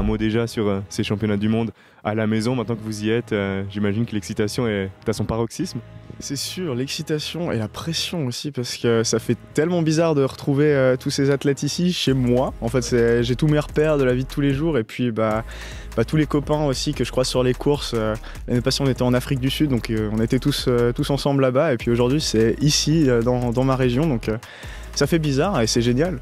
mot déjà sur ces championnats du monde à la maison, maintenant que vous y êtes. J'imagine que l'excitation est à son paroxysme. C'est sûr, l'excitation et la pression aussi, parce que ça fait tellement bizarre de retrouver tous ces athlètes ici, chez moi. En fait, j'ai tous mes repères de la vie de tous les jours, et puis tous les copains aussi que je croise sur les courses. L'année passée, on était en Afrique du Sud, donc on était tous ensemble là-bas, et puis aujourd'hui, c'est ici, dans ma région, donc ça fait bizarre et c'est génial.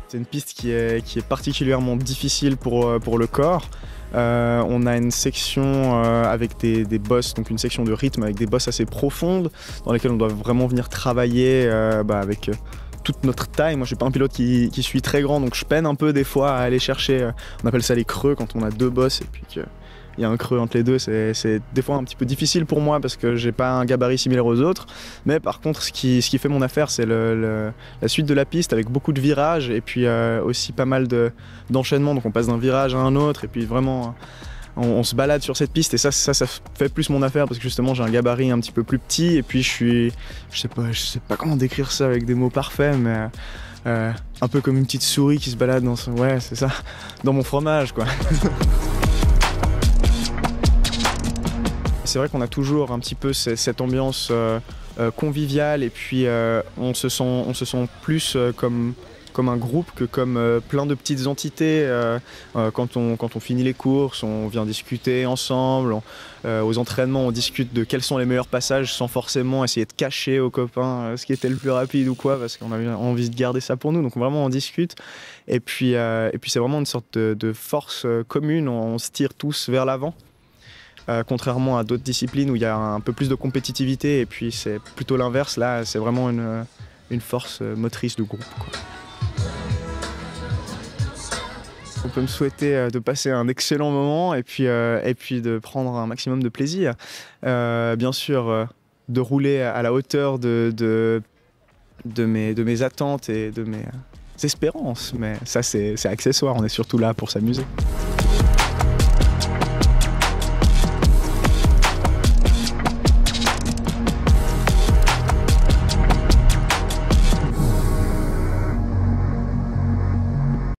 C'est une piste qui est particulièrement difficile pour le corps. On a une section avec des bosses, donc une section de rythme avec des bosses assez profondes dans lesquelles on doit vraiment venir travailler avec toute notre taille. Moi je suis pas un pilote qui suis très grand, donc je peine un peu des fois à aller chercher, on appelle ça les creux, quand on a deux bosses et puis qu'il y a un creux entre les deux. C'est des fois un petit peu difficile pour moi parce que j'ai pas un gabarit similaire aux autres, mais par contre ce qui fait mon affaire, c'est la suite de la piste avec beaucoup de virages et puis aussi pas mal d'enchaînements, donc on passe d'un virage à un autre et puis vraiment on se balade sur cette piste, et ça fait plus mon affaire parce que justement j'ai un gabarit un petit peu plus petit, et puis je sais pas comment décrire ça avec des mots parfaits, mais un peu comme une petite souris qui se balade dans mon fromage, quoi. C'est vrai qu'on a toujours un petit peu cette ambiance conviviale, et puis on se sent plus comme un groupe que comme plein de petites entités. Quand on finit les courses, on vient discuter ensemble. Aux entraînements, on discute de quels sont les meilleurs passages sans forcément essayer de cacher aux copains ce qui était le plus rapide ou quoi, parce qu'on a envie de garder ça pour nous. Donc vraiment on discute. Et puis c'est vraiment une sorte de force commune. On se tire tous vers l'avant. Contrairement à d'autres disciplines où il y a un peu plus de compétitivité, et puis c'est plutôt l'inverse. Là, c'est vraiment une force motrice de groupe, quoi. On peut me souhaiter de passer un excellent moment et puis de prendre un maximum de plaisir. Bien sûr, de rouler à la hauteur de mes attentes et de mes espérances, mais ça c'est accessoire, on est surtout là pour s'amuser.